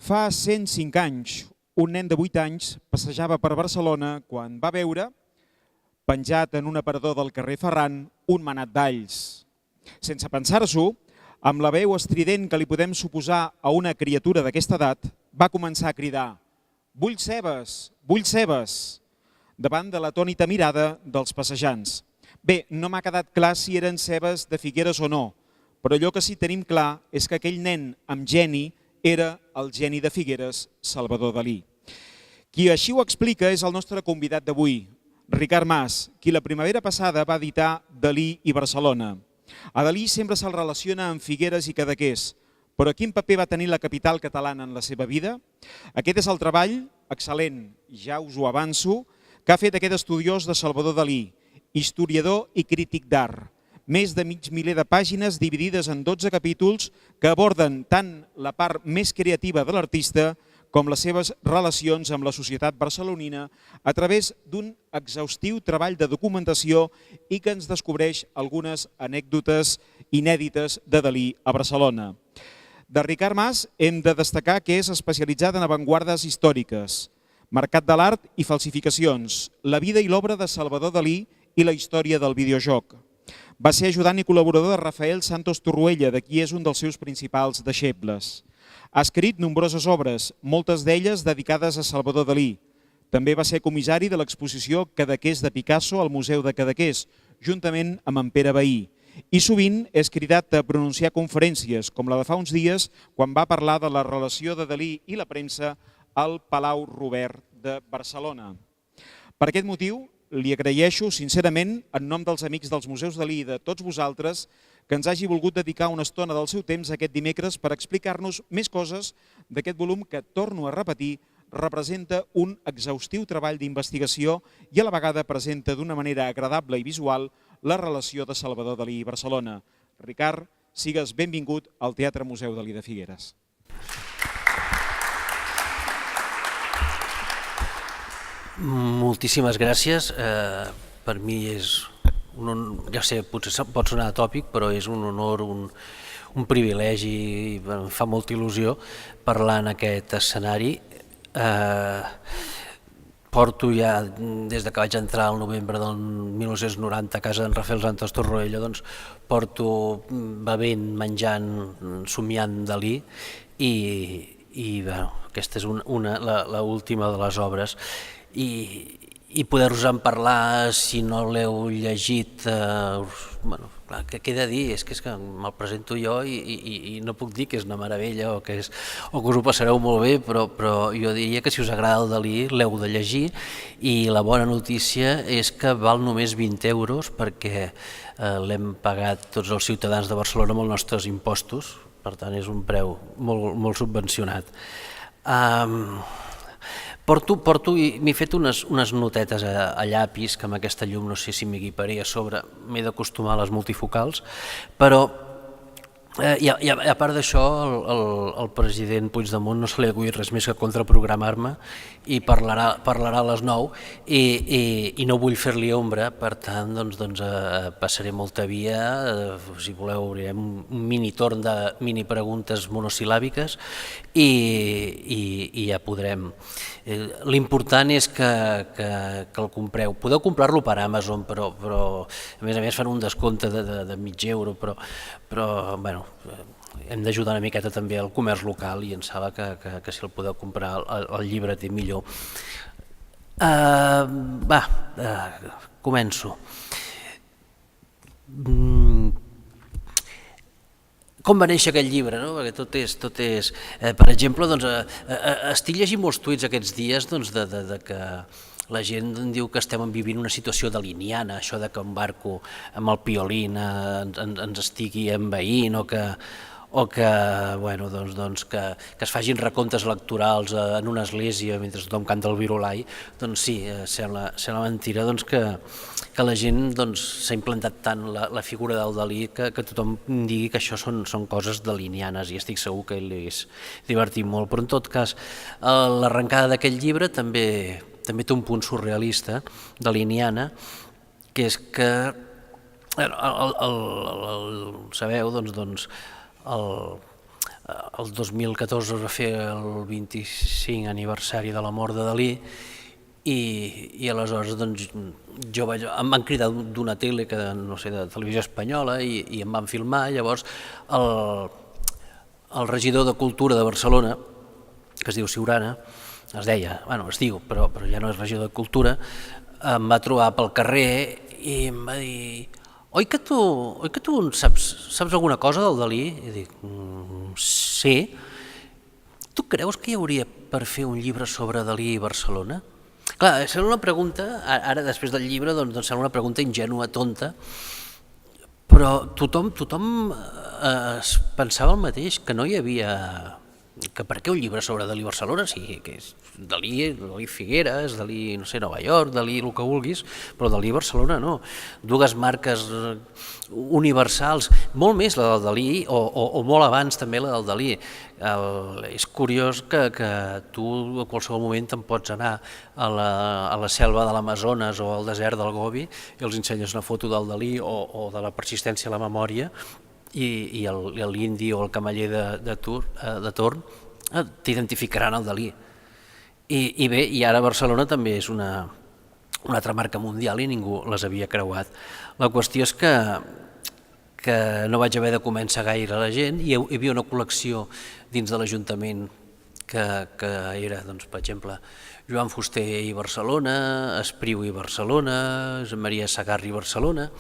Fa 105 anys, un nen de 8 anys passejava per Barcelona quan va veure, penjat en un aparador del carrer Ferran, un manat d'alls. Sense pensar-s'ho, amb la veu estrident que li podem suposar a una criatura d'aquesta edat, va començar a cridar «Vull cebes! Vull cebes!» davant de l'atònita mirada dels passejants. Bé, no m'ha quedat clar si eren cebes de Figueres o no, però allò que sí tenim clar és que aquell nen amb geni era el geni de Figueres, Salvador Dalí. Qui així ho explica és el nostre convidat d'avui, Ricard Mas, qui la primavera passada va editar Dalí i Barcelona. A Dalí sempre se'l relaciona amb Figueres i Cadaqués, però quin paper va tenir la capital catalana en la seva vida? Aquest és el treball, excel·lent, ja us ho avanço, que ha fet aquest estudiós de Salvador Dalí, historiador i crític d'art. Més de mig miler de pàgines dividides en 12 capítols que aborden tant la part més creativa de l'artista com les seves relacions amb la societat barcelonina a través d'un exhaustiu treball de documentació i que ens descobreix algunes anècdotes inèdites de Dalí a Barcelona. De Ricard Mas hem de destacar que és especialitzat en avantguardes històriques, mercat de l'art i falsificacions, la vida i l'obra de Salvador Dalí i la història del videojoc. Va ser ajudant i col·laborador de Rafael Santos Torruella, de qui és un dels seus principals deixebles. Ha escrit nombroses obres, moltes d'elles dedicades a Salvador Dalí. També va ser comissari de l'exposició Cadaqués de Picasso al Museu de Cadaqués, juntament amb en Pere Bahí. I sovint és cridat a pronunciar conferències, com la de fa uns dies, quan va parlar de la relació de Dalí i la premsa al Palau Robert de Barcelona. Per aquest motiu, li agraeixo sincerament, en nom dels amics dels Museus Dalí i de tots vosaltres, que ens hagi volgut dedicar una estona del seu temps aquest dimecres per explicar-nos més coses d'aquest volum que, torno a repetir, representa un exhaustiu treball d'investigació i a la vegada presenta d'una manera agradable i visual la relació de Salvador Dalí i Barcelona. Ricard, sigues benvingut al Teatre Museu Dalí de Figueres. Moltíssimes gràcies. Per mi és ja sé, potser pot sonar atòpic, però és un honor, un privilegi i em fa molta il·lusió parlar en aquest escenari. Porto ja, des que vaig entrar al novembre del 1990 a casa d'en Rafael Santos Torroella, doncs porto bevent, menjant, somiant Dalí i aquesta és l'última de les obres. I poder-vos en parlar, si no l'heu llegit, clar, què he de dir? És que me'l presento jo i no puc dir que és una meravella o que us ho passareu molt bé, però jo diria que si us agrada el Dalí l'heu de llegir i la bona notícia és que val només 20 euros perquè l'hem pagat tots els ciutadans de Barcelona amb els nostres impostos, per tant és un preu molt subvencionat. M'he fet unes notetes a llapis, que amb aquesta llum no sé si m'hi equiparé a sobre, m'he d'acostumar a les multifocals, però i a part d'això el president Puigdemont no se li ha acudit res més que contraprogramar-me i parlarà a les 9 i no vull fer-li ombra, per tant passaré molta via, si voleu obrirem un mini torn de mini preguntes monosil·làbiques i ja podrem. L'important és que el compreu. Podeu comprar-lo per Amazon, però a més fan un descompte de mig euro, però bueno, hem d'ajudar una miqueta també al comerç local i em sembla que si el podeu comprar el llibre té millor. Començo. Com va néixer aquest llibre? Perquè tot és... Per exemple, estic llegint molts tuits aquests dies que la gent diu que estem vivint una situació daliniana, això que un barco amb el piolín ens estigui envaint o que es facin recomptes electorals en una església mentre tothom canta el virolai. Doncs sí, sembla mentira que la gent s'ha implantat tant la figura del Dalí que tothom digui que això són coses dalinianes i estic segur que li hagués divertit molt. Però en tot cas, l'arrencada d'aquest llibre també té un punt surrealista, daliniana, que és que, sabeu, el 2014 es va fer el 25 aniversari de la mort de Dalí i aleshores doncs, em van cridar d'una tele, no sé, de televisió espanyola i em van filmar. Llavors el regidor de Cultura de Barcelona, que es diu Siurana, es diu, però ja no és regidor de Cultura, em va trobar pel carrer i em va dir: oi que tu saps alguna cosa del Dalí? I dic: sí. Tu creus que hi hauria per fer un llibre sobre Dalí i Barcelona? Clar, sembla una pregunta, ara després del llibre, doncs sembla una pregunta ingènua, tonta, però tothom es pensava el mateix, que no hi havia... que per què un llibre sobre Dalí Barcelona? Sí, que és Dalí Figueres, Dalí, no sé, Nova York, Dalí el que vulguis, però Dalí Barcelona no. Dues marques universals, molt més la del Dalí, o molt abans també la del Dalí. És curiós que tu a qualsevol moment te'n pots anar a la selva de l'Amazones o al desert del Gobi i els ensenyes una foto del Dalí o de la persistència a la memòria i l'indi o el cameller de torn t'identificaran el Dalí. I bé, i ara Barcelona també és una altra marca mundial i ningú les havia creuat. La qüestió és que no vaig haver de començar gaire a la gent i hi havia una col·lecció dins de l'Ajuntament que era, doncs, per exemple, Joan Fuster i Barcelona, Espriu i Barcelona, Maria Sagarra i Barcelona.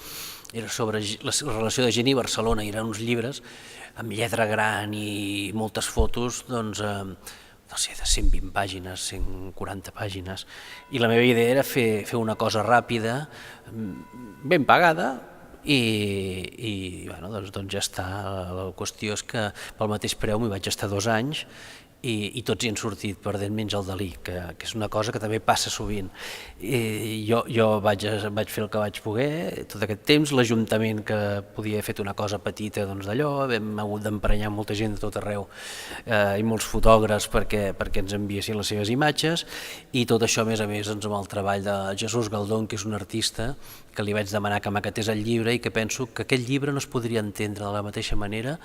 Era sobre la relació de gent i Barcelona, i eren uns llibres amb lletra gran i moltes fotos, doncs, no sé, de 120 pàgines, 140 pàgines, i la meva idea era fer una cosa ràpida, ben pagada, i bueno, doncs ja està. La qüestió és que pel mateix preu m'hi vaig estar 2 anys i tots hi han sortit perdent menys el Dalí, que és una cosa que també passa sovint. Jo vaig fer el que vaig poder tot aquest temps, l'Ajuntament, que podia haver fet una cosa petita, doncs d'allò, hem hagut d'emprenyar molta gent de tot arreu i molts fotògrafs perquè ens enviessin les seves imatges, i tot això a més doncs, amb el treball de Jesús Galdón, que és un artista que li vaig demanar que maquetés el llibre i que penso que aquest llibre no es podria entendre de la mateixa manera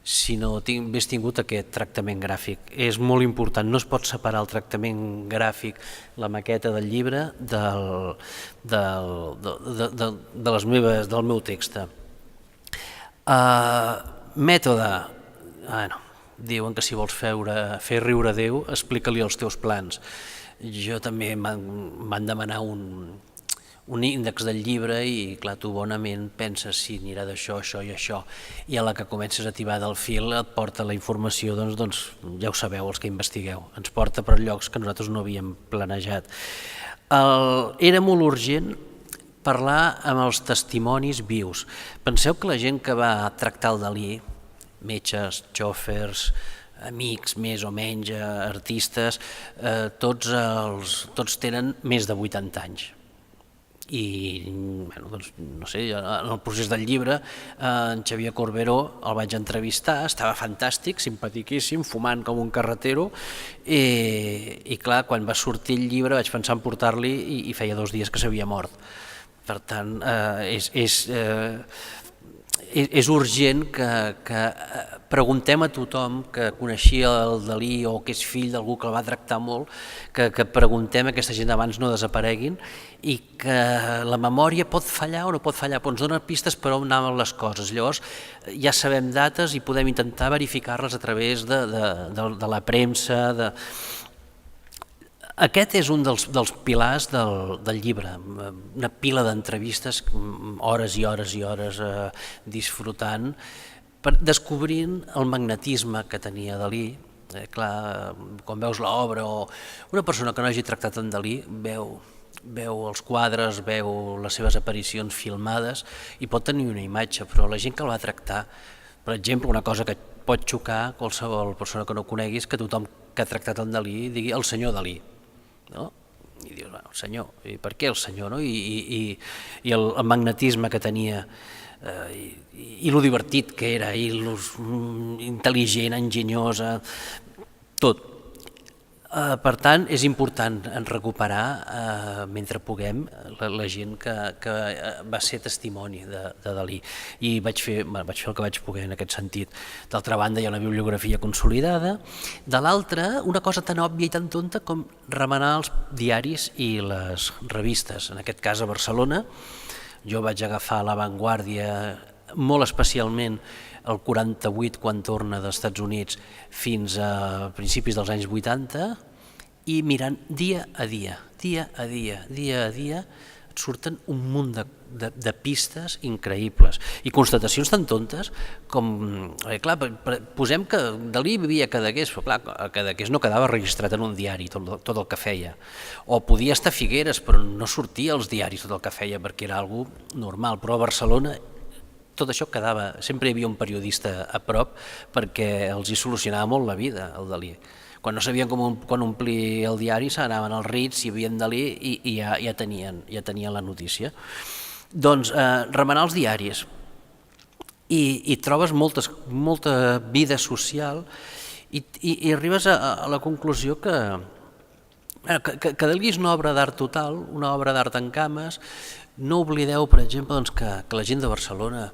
si no hagués tingut aquest tractament gràfic. És molt important, no es pot separar el tractament gràfic, la maqueta del llibre, del meu text. Mètode, diuen que si vols fer riure Déu, explica-li els teus plans. Jo també m'han demanar un índex del llibre i, clar, tu bonament penses si anirà d'això, això i això, i a la que comences a tibar del fil et porta la informació, doncs ja ho sabeu els que investigueu, ens porta per llocs que nosaltres no havíem planejat. Era molt urgent parlar amb els testimonis vius. Penseu que la gent que va tractar el Dalí, metges, xòfers, amics més o menys, artistes, tots tenen més de 80 anys. I, doncs, no sé, en el procés del llibre, en Xavier Corberó el vaig entrevistar, estava fantàstic, simpatiquíssim, fumant com un carretero, i clar, quan va sortir el llibre vaig pensar en portar-li i feia 2 dies que s'havia mort. Per tant, és urgent que preguntem a tothom que coneixia el Dalí o que és fill d'algú que el va tractar molt, que preguntem a aquesta gent abans no desapareguin, i que la memòria pot fallar o no pot fallar, però ens dona pistes per on anaven les coses. Llavors ja sabem dates i podem intentar verificar-les a través de la premsa. Aquest és un dels pilars del llibre, una pila d'entrevistes, hores i hores i hores disfrutant, descobrint el magnetisme que tenia Dalí. Clar, quan veus l'obra o una persona que no hagi tractat en Dalí veu els quadres, veu les seves aparicions filmades i pot tenir una imatge, però la gent que el va tractar, per exemple, una cosa que pot xocar qualsevol persona que no coneguis, que tothom que ha tractat en Dalí digui el senyor Dalí. I dius, el senyor, i per què el senyor? I el magnetisme que tenia, i lo divertit que era, i lo intel·ligent, enginyosa, tot. Per tant, és important en recuperar, mentre puguem, la gent que va ser testimoni de Dalí. I vaig fer el que vaig poder en aquest sentit. D'altra banda, hi ha una bibliografia consolidada. De l'altra, una cosa tan òbvia i tan tonta com remenar els diaris i les revistes. En aquest cas, a Barcelona, jo vaig agafar La Vanguardia, molt especialment el 48, quan torna dels Estats Units, fins a principis dels anys 80, i mirant dia a dia, et surten un munt de pistes increïbles i constatacions tan tontes com, clar, posem que Dalí vivia a Cadaqués, però clar, a Cadaqués no quedava registrat en un diari tot el que feia, o podia estar a Figueres però no sortia als diaris tot el que feia perquè era algo normal, però a Barcelona tot això quedava, sempre hi havia un periodista a prop perquè els hi solucionava molt la vida, el Dalí. Quan no sabien com omplir el diari s'anaven als Ritz, hi havia Dalí i ja tenien la notícia. Doncs remenar els diaris i trobes molta vida social i arribes a la conclusió que Dalí és una obra d'art total, una obra d'art en cames. No oblideu, per exemple, que la gent de Barcelona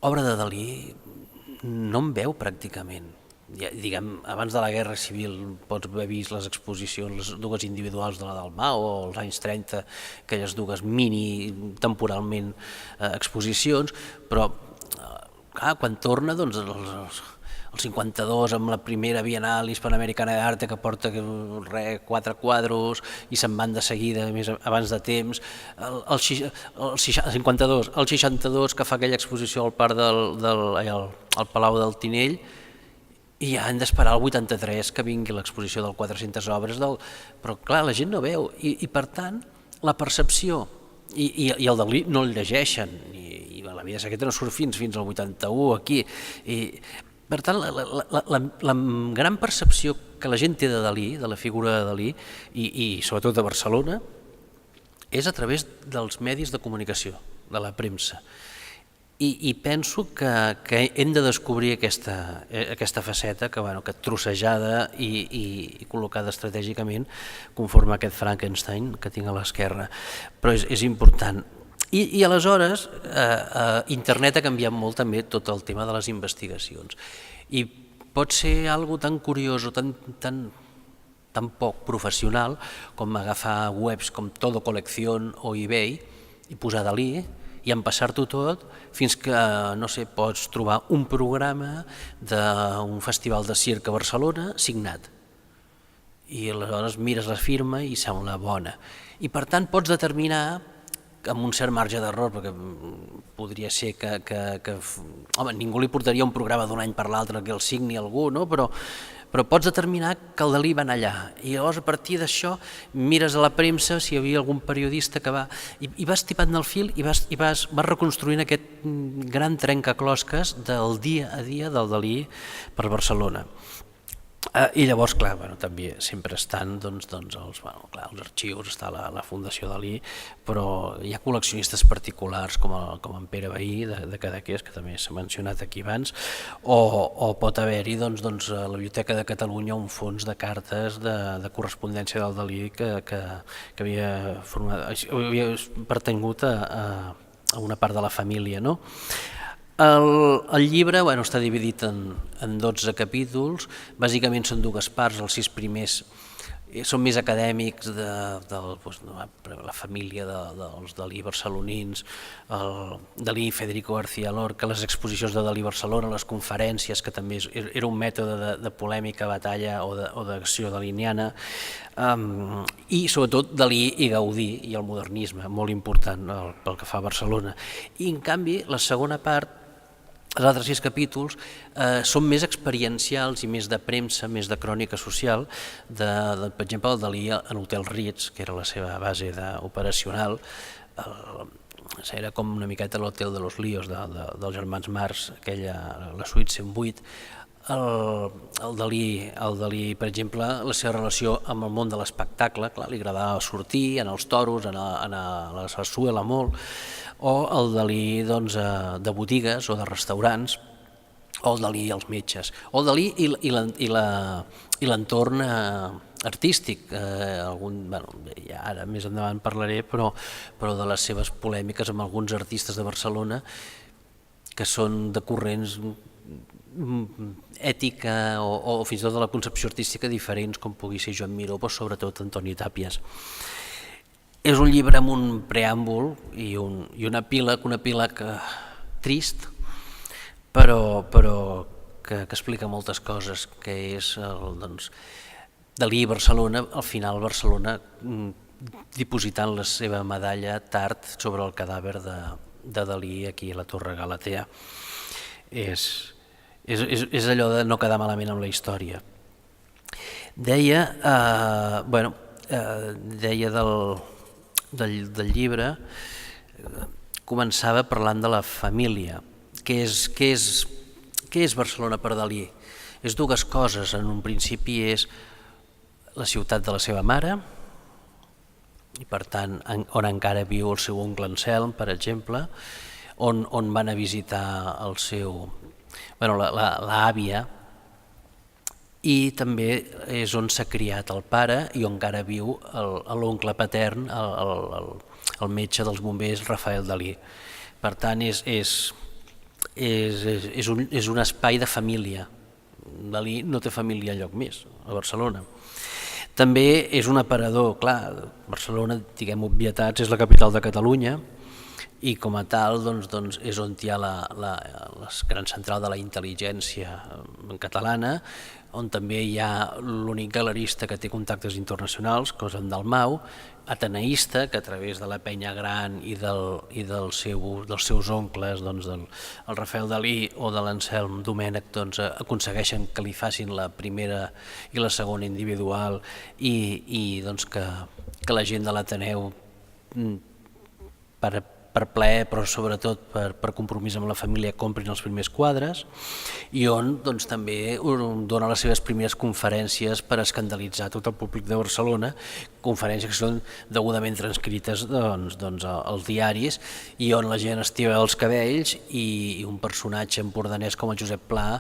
obra de Dalí no en veu pràcticament. Diguem, abans de la Guerra Civil pots haver vist les exposicions, les dues individuals de la Dalmau o als anys 30, aquelles dues mini temporalment exposicions, però quan torna doncs el 52 amb la primera Bienal Hispanoamericana d'Arte que porta 4 quadros i se'n van de seguida abans de temps, el 52, el 62 que fa aquella exposició al parc al Palau del Tinell i ja han d'esperar el 83 que vingui l'exposició del 400 obres, però clar, la gent no veu i per tant la percepció i el Dalí no el llegeixen i la vida secreta no surt fins al 81 aquí i per tant, la gran percepció que la gent té de Dalí, de la figura de Dalí, i sobretot de Barcelona, és a través dels medis de comunicació, de la premsa. I penso que hem de descobrir aquesta faceta que trossejada i col·locada estratègicament conforme aquest Frankenstein que tinc a l'esquerra. Però és important. I aleshores internet ha canviat molt també tot el tema de les investigacions i pot ser algo tan curiós o tan poc professional com agafar webs com Todo Colección o eBay i posar Dalí i empassar-t'ho tot fins que, no sé, pots trobar un programa d'un festival de circ a Barcelona signat i aleshores mires la firma i sembla bona i per tant pots determinar amb un cert marge d'error, perquè podria ser que home, ningú li portaria un programa d'un any per l'altre que el signi algú, no? Però pots determinar que el Dalí va anar allà i llavors a partir d'això mires a la premsa si hi havia algun periodista que va i vas tipant el fil i vas reconstruint aquest gran trencaclosques del dia a dia del Dalí per Barcelona. I llavors, clar, també sempre estan els arxius, està la Fundació Dalí, però hi ha col·leccionistes particulars com en Pere Vehí de Cadaqués, que també s'ha mencionat aquí abans, o pot haver-hi a la Biblioteca de Catalunya un fons de cartes de correspondència del Dalí que havia pertangut a una part de la família, no? El llibre està dividit en 12 capítols, bàsicament són dues parts, els 6 primers són més acadèmics de la família dels Dalí barcelonins, el Dalí i Federico García Lorca, les exposicions de Dalí a Barcelona, les conferències, que també era un mètode de polèmica, batalla o d'acció daliniana, i sobretot Dalí i Gaudí i el modernisme, molt important pel que fa a Barcelona. I en canvi la segona part, els altres 6 capítols són més experiencials i més de premsa, més de crònica social, per exemple el Dalí en l'Hotel Ritz, que era la seva base operacional, era com una miqueta l'Hotel de los Líos dels germans Marx, la suite 108, el Dalí, per exemple, la seva relació amb el món de l'espectacle, li agradava sortir, anar als toros, anar a la sarsuela molt, o el Dalí de botigues o de restaurants, o el Dalí i els metges, o el Dalí i l'entorn artístic, ja ara més endavant parlaré, però de les seves polèmiques amb alguns artistes de Barcelona que són de corrents ètica o fins i tot de la concepció artística diferents, com pugui ser Joan Miró, però sobretot Antoni Tàpies. És un llibre amb un preàmbul i un epíleg trist, però que explica moltes coses, que és Dalí i Barcelona, al final Barcelona dipositant la seva medalla tard sobre el cadàver de Dalí aquí a la Torre Galatea. És allò de no quedar malament amb la història. Deia del llibre, començava parlant de la família. Què és Barcelona per Dalí? És dues coses. En un principi és la ciutat de la seva mare, i per tant on encara viu el seu oncle Anselm, per exemple, on van a visitar l'àvia, i també és on s'ha criat el pare i on encara viu l'oncle patern, el metge dels bombers Rafael Dalí. Per tant, és un espai de família. Dalí no té família enlloc més, a Barcelona. També és un aparador, clar, Barcelona, diguem obvietats, és la capital de Catalunya, i com a tal és on hi ha la gran central de la intel·ligència catalana, on també hi ha l'únic galerista que té contactes internacionals, que és en Dalmau, ateneista, que a través de la Penya Gran i dels seus oncles, el Rafael Dalí o de l'Anselm Domènech, aconsegueixen que li facin la primera i la segona individual, i que la gent de l'Ateneu, per plaer, però sobretot per compromís amb la família, comprin els primers quadres, i on també dona les seves primeres conferències per escandalitzar tot el públic de Barcelona, conferències que són degudament transcrites als diaris, i on la gent estira els cabells, i un personatge empordanès com el Josep Pla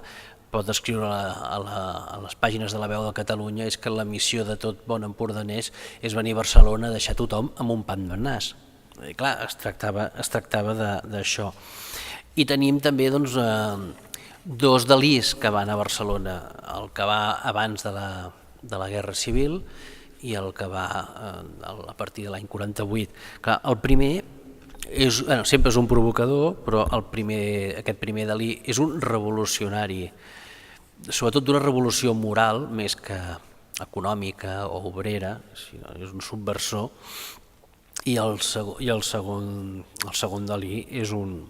pot escriure a les pàgines de La Veu de Catalunya és que la missió de tot bon empordanès és venir a Barcelona a deixar tothom amb un pam de nas. I clar, es tractava d'això. I tenim també dos Dalís que van a Barcelona, el que va abans de la Guerra Civil i el que va a partir de l'any 48. Clar, el primer sempre és un provocador, però aquest primer Dalí és un revolucionari, sobretot d'una revolució moral més que econòmica o obrera, és un subversor. I el segon Dalí és un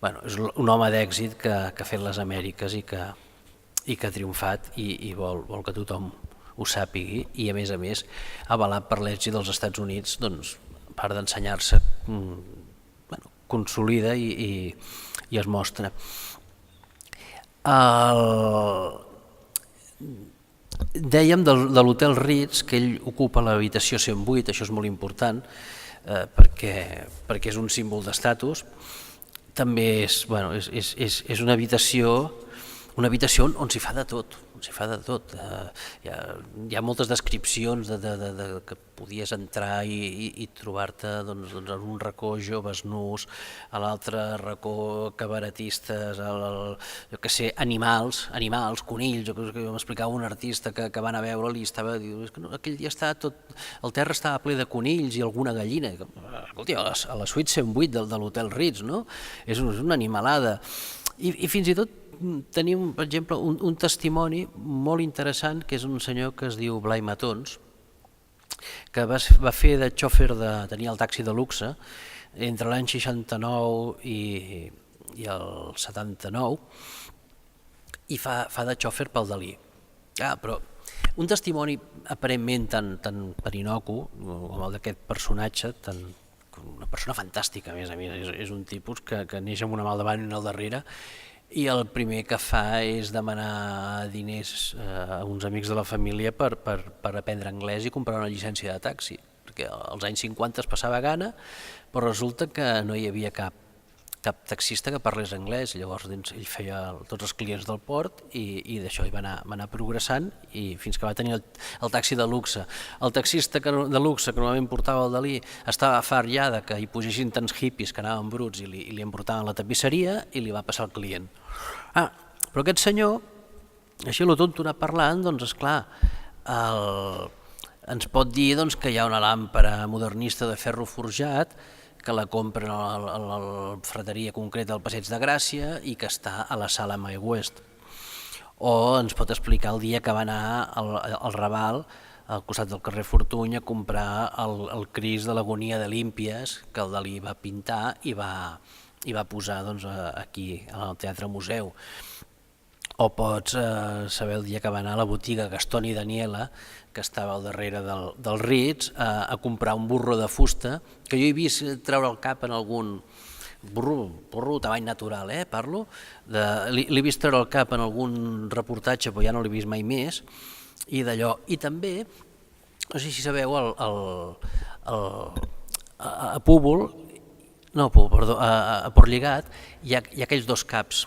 home d'èxit que ha fet les Amèriques i que ha triomfat i vol que tothom ho sàpigui, i a més avalat per l'èxit dels Estats Units, a part d'ensenyar-se, consolida i es mostra. Dèiem de l'Hotel Ritz que ell ocupa l'habitació 108, això és molt important perquè és un símbol d'estatus. També és una habitació on s'hi fa de tot. Hi ha moltes descripcions que podies entrar i trobar-te en un racó joves nus, a l'altre racó cabaretistes, animals, conills. M'explicava un artista que va anar a veure'l i aquell dia el terra estava ple de conills i alguna gallina. Escolti, a la suite 108 de l'Hotel Ritz, no? És una animalada. I fins i tot tenim, per exemple, un testimoni molt interessant, que és un senyor que es diu Blai Matons, que va fer de xòfer, tenia el taxi de luxe, entre l'any 69 i el 79, i fa de xòfer pel Dalí. Però un testimoni aparentment tan perinocu, com el d'aquest personatge, una persona fantàstica, a més, és un tipus que neix amb una mà al davant i una al darrere, i el primer que fa és demanar diners a uns amics de la família per aprendre anglès i comprar una llicència de taxi, perquè als anys 50 es passava gana, però resulta que no hi havia cap cap taxista que parlés anglès, llavors ell feia tots els clients del port i d'això hi va anar progressant i fins que va tenir el taxi de luxe. El taxista de luxe que normalment portava el Dalí estava fart ja que hi posessin tants hippies que anaven bruts i li emportaven la tapisseria i li va passar el client. Però aquest senyor, així a lo tonto anar parlant, doncs esclar, ens pot dir que hi ha una làmpara modernista de ferro forjat que la compren a la frateria concreta del Passeig de Gràcia i que està a la sala Mae West. O ens pot explicar el dia que va anar al Raval, al costat del carrer Fortuny, a comprar el Crist de l'Agonia de Límpies que el Dalí va pintar i va posar aquí al Teatre Museu. O pots saber el dia que va anar a la botiga Gastón i Daniela, que estava al darrere del Ritz, a comprar un burro de fusta, que jo he vist treure el cap en algun burro tamany natural, parlo, l'he vist treure el cap en algun reportatge, però ja no l'he vist mai més, i d'allò. I també, no sé si sabeu, a Púbol, no, perdó, a Portlligat, hi ha aquells dos caps.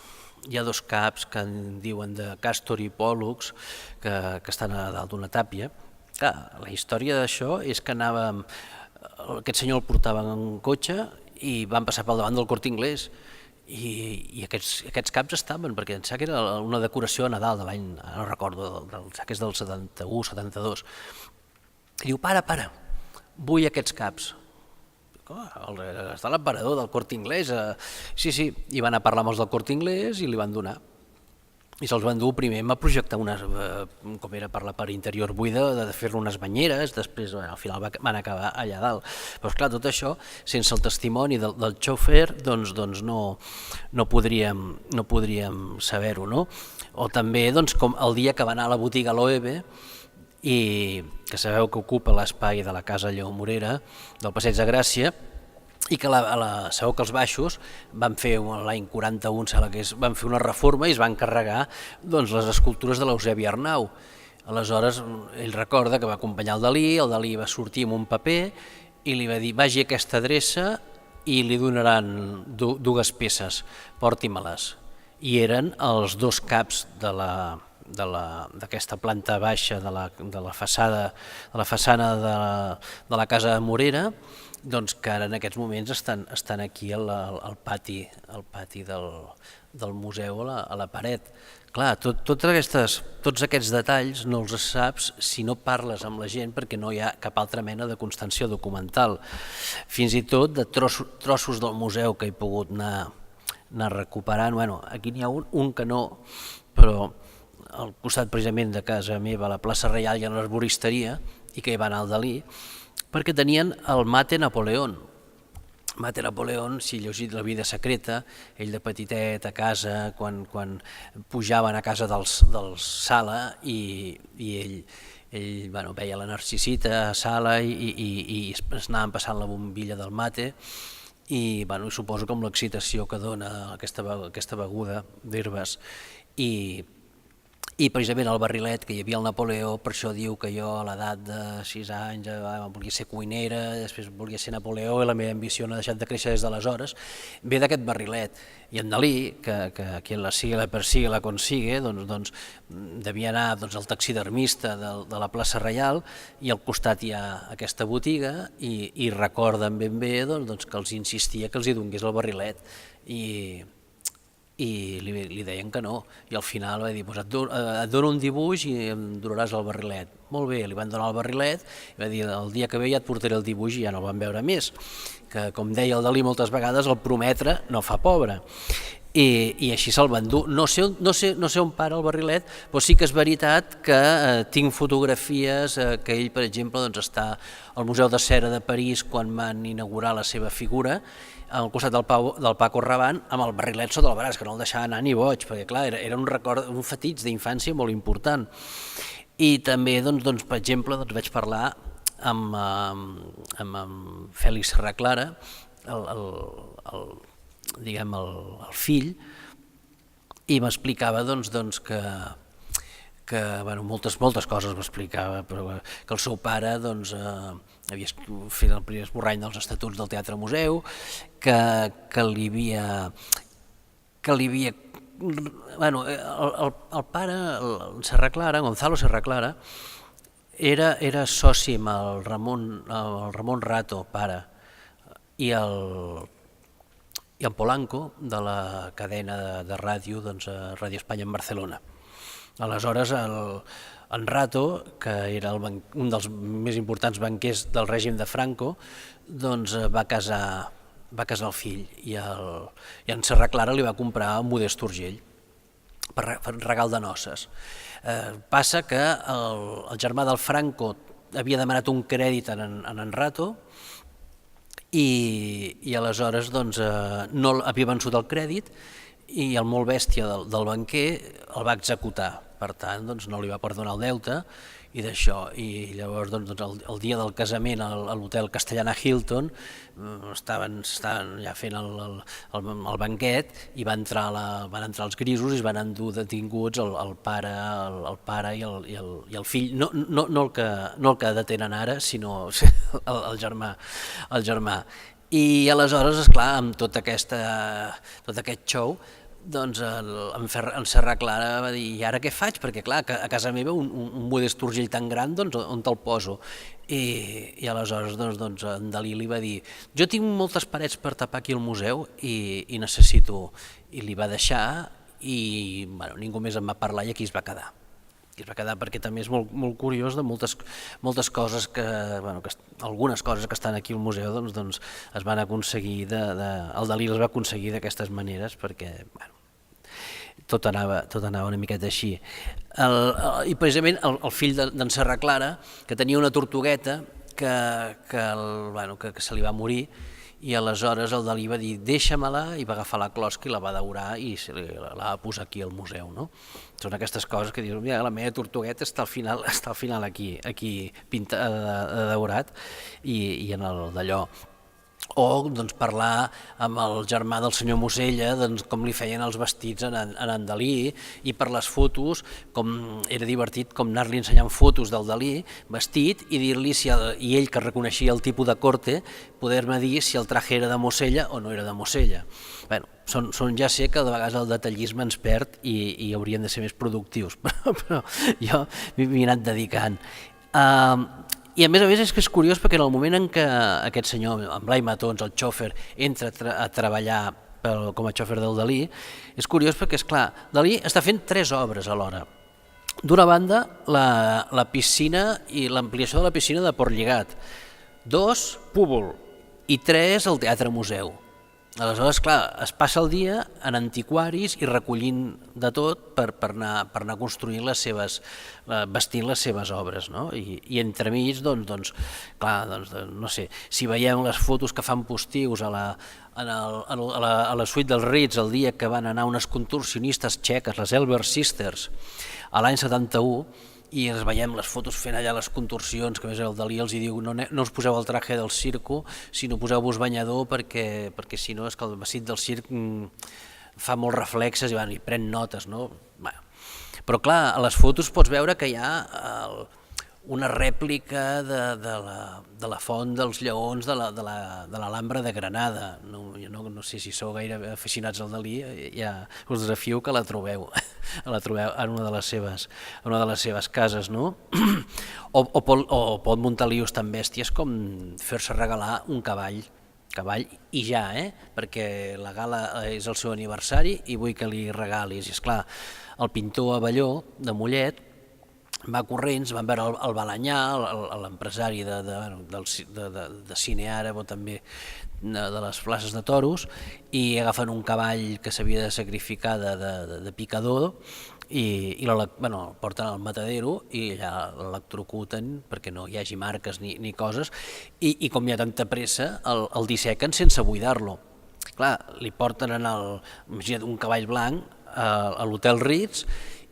Hi ha dos caps que en diuen de Càstor i Pòl·lux, que estan a dalt d'una tàpia. La història d'això és que aquest senyor el portava en cotxe i van passar pel davant del Corte Inglés i aquests caps estaven, perquè em sembla que era una decoració a Nadal de l'any, no recordo, que és del 71-72. I diu, para, vull aquests caps. Està l'emperador del Corte Inglés, sí, i van a parlar amb els del Corte Inglés i li van donar. I se'ls van dur, primer va projectar com era parlar per interior buida, de fer-ne unes banyeres, després al final van acabar allà dalt. Però esclar, tot això, sense el testimoni del xòfer, doncs no podríem saber-ho, no? O també com el dia que va anar a la botiga Loewe, i que sabeu que ocupa l'espai de la Casa Lleó Morera del Passeig de Gràcia, i que sabeu que els baixos van fer l'any 41, van fer una reforma i es van encarregar les escultures de l'Eusebi Arnau. Aleshores ell recorda que va acompanyar el Dalí va sortir amb un paper i li va dir vagi a aquesta adreça i li donaran dues peces, porti-me-les. I eren els dos caps d'aquesta planta baixa de la façana de la Casa Morera, que ara en aquests moments estan aquí al pati del museu, a la paret. Clar, tots aquests detalls no els saps si no parles amb la gent, perquè no hi ha cap altra mena de constància documental. Fins i tot de trossos del museu que he pogut anar recuperant. Aquí n'hi ha un que no, però al costat precisament de casa meva, a la plaça Reial, hi ha una arboristeria, i que hi va anar el Dalí, perquè tenien el Mate Napoleón. Mate Napoleón, si he llegit La vida secreta, ell de petitet a casa, quan pujaven a casa dels Sala, i ell veia la Narcisita a Sala i es anaven passant la bombilla del mate, i suposo que amb l'excitació que dona aquesta beguda d'herbes i precisament el barrilet que hi havia al Napoleó, per això diu que jo a l'edat de 6 anys volia ser cuinera, després volia ser Napoleó i la meva ambició no ha deixat de créixer des d'aleshores, ve d'aquest barrilet. I en Dalí, que quien la sigue la persigue la consigue, doncs devia anar al taxidermista de la plaça Reial i al costat hi ha aquesta botiga i recorden ben bé que els insistia que els hi donés el barrilet i li deien que no, i al final va dir et dono un dibuix i em donaràs el barrilet. Molt bé, li van donar el barrilet i va dir el dia que ve ja et portaré el dibuix i ja no el van veure més, que com deia el Dalí moltes vegades, el prometre no fa pobre. I així se'l van dur. No sé on para el barrilet, però sí que és veritat que tinc fotografies que ell, per exemple, està al Museu de Cera de París quan van inaugurar la seva figura, al costat del Paco Rabanne, amb el barrilet sota el braç, que no el deixava anar ni boig, perquè clar, era un record, un fetig d'infància molt important. I també, per exemple, vaig parlar amb Fèlix Serraclara, el fill, i m'explicava que moltes coses m'explicava, però que el seu pare doncs, havia fet el primer esborrany dels estatuts del Teatre Museu, que li havia... Bueno, el pare, el Serraclara, Gonzalo Serraclara, era soci amb el Ramon Rato, pare, i el Polanco, de la cadena de ràdio, doncs, Ràdio Espanya en Barcelona. Aleshores, en Rato, que era un dels més importants banquers del règim de Franco, doncs va casar el fill i en Serraclara li va comprar un Modest Urgell per regal de noces. Passa que el germà del Franco havia demanat un crèdit en en Rato i aleshores doncs, no havia vençut el crèdit i el molt bèstia del banquer el va executar, per tant doncs, no li va perdonar el deute i d'això, i llavors doncs, el dia del casament a l'hotel Castellana Hilton estaven ja fent el banquet i van entrar els grisos i es van endur detinguts el pare i el fill, no el que detenen ara, sinó el germà. I aleshores, esclar, amb tot aquest show, doncs en Serraclara va dir, i ara què faig? Perquè clar, a casa meva un Modest Urgell tan gran, doncs on te'l poso? I aleshores doncs, en Dalí li va dir, jo tinc moltes parets per tapar aquí al museu i necessito, i li va deixar i ningú més en va parlar i aquí es va quedar. Perquè també és molt curiós de moltes coses algunes coses que estan aquí al museu doncs es van aconseguir, el Dalí les va aconseguir d'aquestes maneres perquè tot anava una miqueta així. I precisament el fill d'en Serraclara, que tenia una tortugueta que se li va morir, i aleshores el Dalí va dir deixa-me-la i va agafar la closca i la va daurar i la va posar aquí al museu. Són aquestes coses que dius, mira, la meva tortugueta està al final aquí pintada de daurat i en el d'allò. O doncs, parlar amb el germà del senyor Mosella com li feien els vestits en en Dalí, i per les fotos com era divertit com anar-li ensenyant fotos del Dalí vestit i dir-li i ell que reconeixia el tipus de corte poder-me dir si el traje era de Mosella o no era de Mosella. Ja sé que de vegades el detallisme ens perd i hauríem de ser més productius, però jo m'hi he anat dedicant. I a més és que és curiós perquè en el moment en què aquest senyor, en Blai Matons, el xòfer, entra a treballar com a xòfer del Dalí, és curiós perquè, esclar, Dalí està fent 3 obres alhora. D'una banda, la piscina i l'ampliació de la piscina de Portlligat. 2, Púbol. I 3, el Teatre Museu. Aleshores, clar, es passa el dia en antiquaris i recollint de tot per anar construint vestint les seves obres, no? I entremig, doncs, clar, no sé, si veiem les fotos que fan postius a la suite dels Ritz el dia que van anar unes contorsionistes txeques, les Elber Sisters, a l'any 71, i ens veiem les fotos fent allà les contorsions, que a més el Dalí els diu no us poseu el traje del circo, sinó poseu-vos banyador perquè si no és que el vestit del circ fa molts reflexes i pren notes. Però clar, a les fotos pots veure que hi ha una rèplica de la font dels lleons de l'Alhambra de Granada. No sé si sou gaire aficionats al Dalí, ja us desafio que la trobeu en una de les seves cases. O pot muntar lios tan bèsties com fer-se regalar un cavall i ja, perquè la gala és el seu aniversari i vull que li regalis. I esclar, el pintor Abelló de Mollet va corrents, van veure el Balanyà, l'empresari de cine àrab o també de les places de toros, i agafen un cavall que s'havia de sacrificar de picador i el porten al matadero i allà l'electrocuten perquè no hi hagi marques ni coses, i com hi ha tanta pressa el dissequen sense buidar-lo. Clar, li porten imagina't un cavall blanc a l'hotel Ritz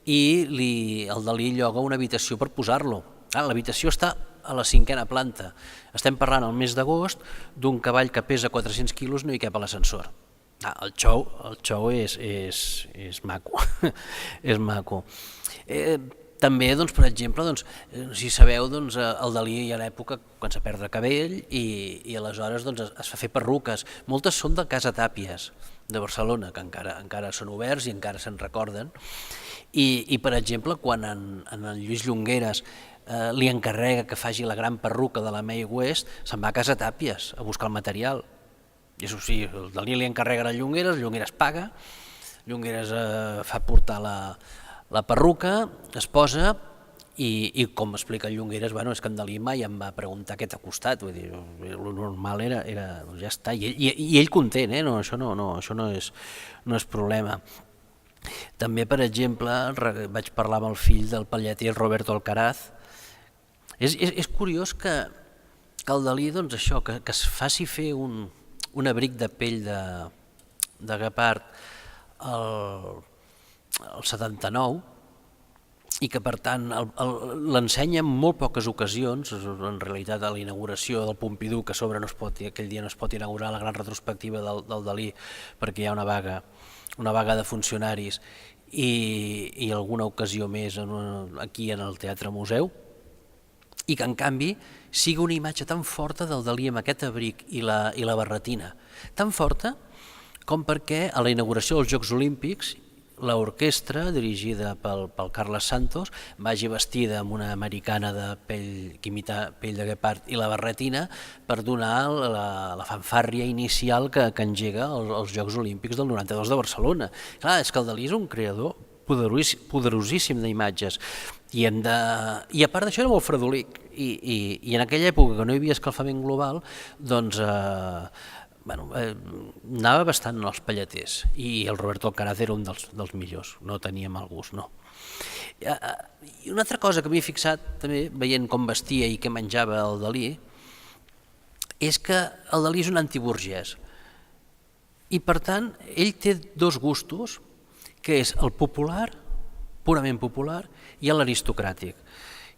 i el Dalí lloga una habitació per posar-lo. L'habitació està a la 5ª planta. Estem parlant al mes d'agost d'un cavall que pesa 400 quilos, no hi cap a l'ascensor. El show és maco. És maco. També, per exemple, si sabeu, el Dalí hi ha l'època quan s'ha perdre cabell i aleshores es fa fer perruques. Moltes són de Casa Tàpies, de Barcelona, que encara són oberts i encara se'n recorden. I per exemple, quan en Lluís Llongueras li encarrega que faci la gran perruca de la Mae West, se'n va a Casa Tàpies a buscar el material. I això sí, el Dalí li encarrega a Llongueras paga, Llongueras fa portar la perruca, es posa i com explica el Llongueras, és que en Dalí mai em va preguntar què t'ha costat, vull dir, el normal era ja està, i ell content, això no és problema. També, per exemple, vaig parlar amb el fill del palleter Roberto Alcaraz. És curiós que el Dalí, això, que es faci fer un abric de pell de guepard el 79 i que per tant l'ensenya en molt poques ocasions, en realitat a la inauguració del Pompidou, que a sobre aquell dia no es pot inaugurar la gran retrospectiva del Dalí perquè hi ha una vaga de funcionaris i alguna ocasió més aquí en el Teatre Museu, i que en canvi sigui una imatge tan forta del Dalí amb aquest abric i la barretina, tan forta com perquè a la inauguració dels Jocs Olímpics l'orquestra, dirigida pel Carles Santos, vagi vestida amb una americana de pell que imita pell de guepard i la barretina per donar la fanfàrria inicial que engega els Jocs Olímpics del 92 de Barcelona. Clar, és que el Dalí és un creador poderosíssim d'imatges i a part d'això era molt fredolic i en aquella època que no hi havia escalfament global doncs anava bastant als palleters i el Roberto Alcaraz era un dels millors, no tenia mal gust, no. I una altra cosa que m'he fixat també veient com vestia i què menjava el Dalí és que el Dalí és un antiburgès i per tant ell té dos gustos, que és el popular, purament popular, i l'aristocràtic.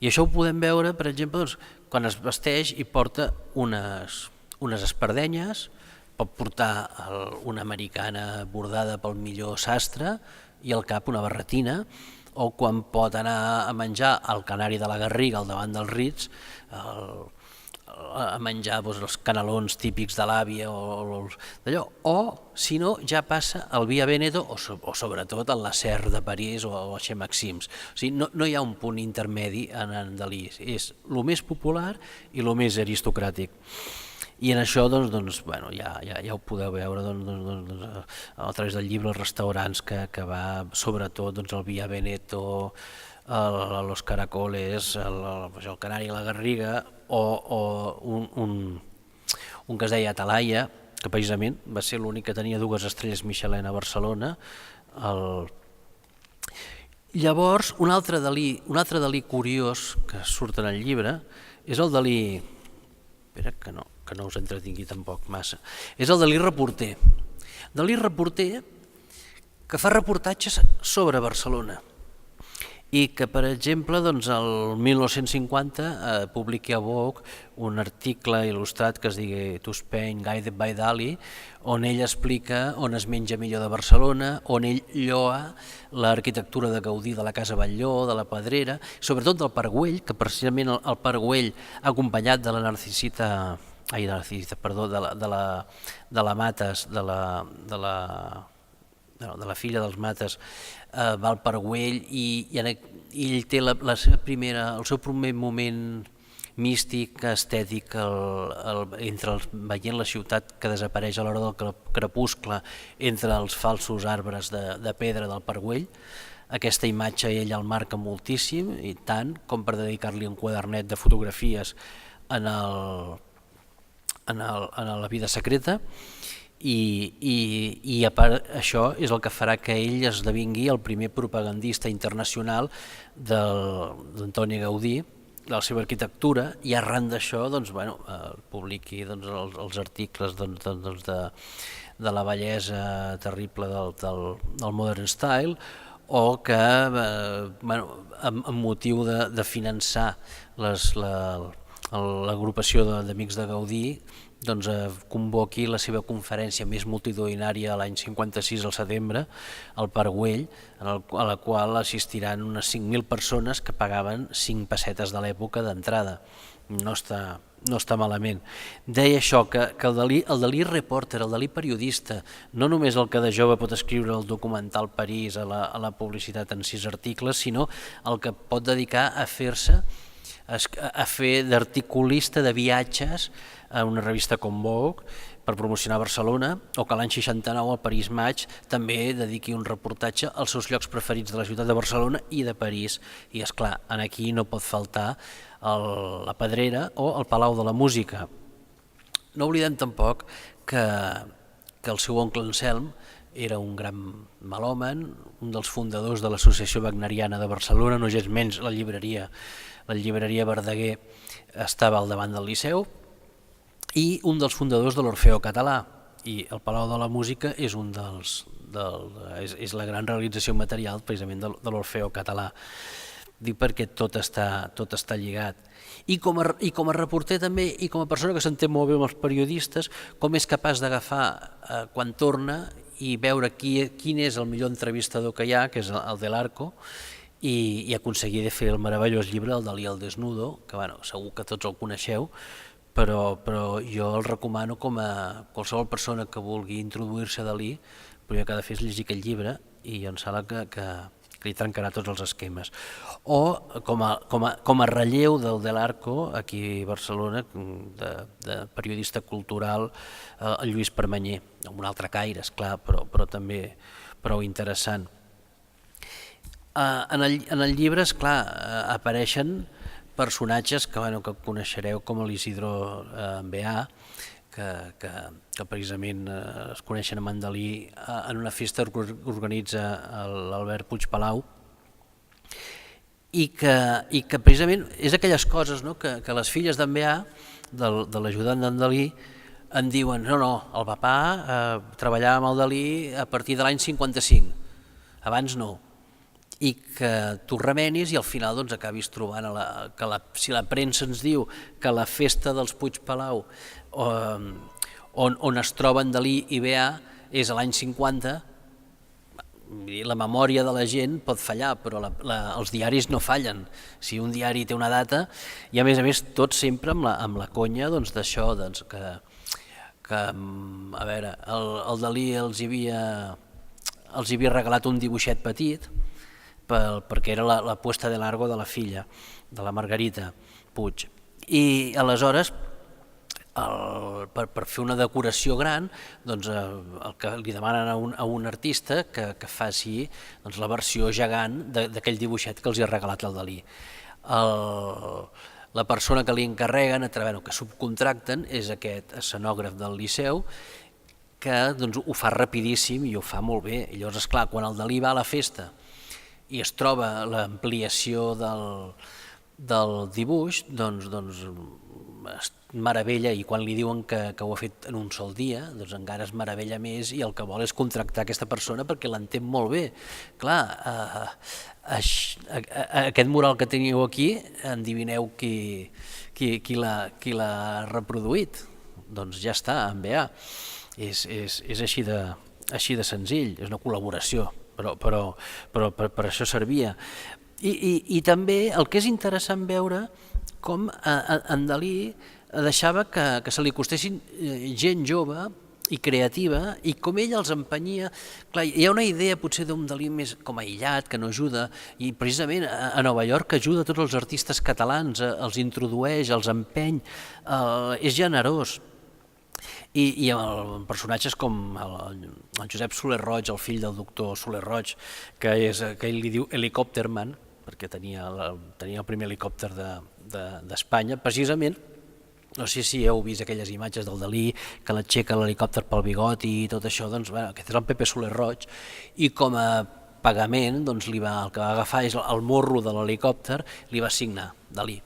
I això ho podem veure, per exemple, quan es vesteix i porta unes espardenyes, pot portar una americana bordada pel millor sastre i al cap una barretina, o quan pot anar a menjar al Canari de la Garriga al davant dels Ritz, a menjar els canelons típics de l'àvia o si no ja passa al Via Veneto o sobretot al Lasserre de París o a Chez Maxims. O sigui, no hi ha un punt intermedi en Dalí, és el més popular i el més aristocràtic. I en això ja ho podeu veure a través del llibre Els restaurants que va sobretot al Via Veneto, a Los Caracoles, al Canari a la Garriga o un que es deia Atalaya, que precisament va ser l'únic que tenia 2 estrelles Michelin a Barcelona. Llavors, un altre Dalí curiós que surt en el llibre és el Dalí, espera que no us entretingui tampoc massa, és el Dalí reporter. Dalí reporter que fa reportatges sobre Barcelona i que, per exemple, el 1950 publiqui a Vogue un article il·lustrat que es digui To Spain Guided by Dalí, on ell explica on es menja millor de Barcelona, on ell lloa l'arquitectura de Gaudí de la Casa Batlló, de la Pedrera, sobretot del Parc Güell, que precisament el Parc Güell, acompanyat de la Narcisita, de la Mates, de la filla dels Mates, va al Parc Güell i ell té el seu primer moment místic, estètic, veient la ciutat que desapareix a l'hora del crepuscle entre els falsos arbres de pedra del Parc Güell. Aquesta imatge ell el marca moltíssim, i tant com per dedicar-li un quadernet de fotografies en la vida secreta. I a part això és el que farà que ell esdevingui el primer propagandista internacional d'Antoni Gaudí, de la seva arquitectura, i arran d'això publiqui els articles de la bellesa terrible del Modern Style, o que amb motiu de finançar l'agrupació d'Amics de Gaudí convoqui la seva conferència més multitudinària l'any 56 al setembre al Parc Güell, a la qual assistiran unes 5.000 persones que pagaven 5 pessetes de l'època d'entrada. No està malament. Deia això, que el Dalí reporter, el Dalí periodista, no només el que de jove pot escriure el documental París a la publicitat en 6 articles, sinó el que pot dedicar a fer-se a fer d'articulista de viatges a una revista com Vogue per promocionar Barcelona, o que l'any 69 al París Match també dediqui un reportatge als seus llocs preferits de la ciutat de Barcelona i de París. I és clar, aquí no pot faltar la Pedrera o el Palau de la Música. No oblidem tampoc que el seu oncle Anselm era un gran melòman, un dels fundadors de l'Associació Wagneriana de Barcelona, no gens menys la llibreria Verdaguer estava al davant del Liceu, i un dels fundadors de l'Orfeó Català, i el Palau de la Música és la gran realització material precisament de l'Orfeó Català. Dic perquè tot està lligat. I com a reporter també, i com a persona que s'entén molt bé amb els periodistes, com és capaç d'agafar quan torna i veure quin és el millor entrevistador que hi ha, que és el de l'Arco, i aconseguir de fer el meravellós llibre, el Dalí al desnudo, que segur que tots el coneixeu, però jo el recomano com a qualsevol persona que vulgui introduir-se a Dalí, el primer que ha de fer és llegir aquest llibre, i em sembla que li trencarà tots els esquemes. O com a relleu del de l'Arco, aquí a Barcelona, de periodista cultural, el Lluís Permanyer, amb un altre caire, esclar, però també prou interessant. En el llibre, esclar, apareixen personatges que coneixereu com l'Isidro Beà, que precisament es coneixen a Mandalí en una festa que organitza l'Albert Puig Palau, i que precisament és aquelles coses que les filles d'en Beà, de l'ajudant d'en Dalí, en diuen no, el papà treballava amb el Dalí a partir de l'any 55, abans no, i que tu remenis i al final acabis trobant que si la premsa ens diu que la festa dels Puig Palau on es troben Dalí i Beà és a l'any 50, la memòria de la gent pot fallar, però els diaris no fallen. Si un diari té una data, i a més tot sempre amb la conya d'això, que a veure, el Dalí els havia regalat un dibuixet petit, perquè era la puesta de largo de la filla, de la Margarita Puig. I aleshores, per fer una decoració gran, el que li demanen a un artista que faci la versió gegant d'aquell dibuixet que els ha regalat el Dalí. La persona que li encarreguen, que subcontracten, és aquest escenògraf del Liceu, que ho fa rapidíssim i ho fa molt bé. I llavors, esclar, quan el Dalí va a la festa i es troba l'ampliació del dibuix, es meravella, i quan li diuen que ho ha fet en un sol dia, encara es meravella més, i el que vol és contractar aquesta persona perquè l'entén molt bé. Clar, aquest mural que teniu aquí, endivineu qui l'ha reproduït? Doncs ja està, en Beà. És així de senzill, és una col·laboració. Però per això servia. I també el que és interessant veure com en Dalí deixava que se li acostessin gent jove i creativa, i com ell els empenyia. Clar, hi ha una idea potser d'un Dalí més com aïllat, que no ajuda, i precisament a Nova York ajuda tots els artistes catalans, els introdueix, els empeny, és generós. I amb personatges com el Josep Soler Roig, el fill del doctor Soler Roig, que ell li diu helicòpterman, perquè tenia el primer helicòpter d'Espanya, precisament. No sé si heu vist aquelles imatges del Dalí, que l'aixeca l'helicòpter pel bigot i tot això, aquest és el Pepe Soler Roig, i com a pagament el que va agafar és el morro de l'helicòpter, li va assignar Dalí.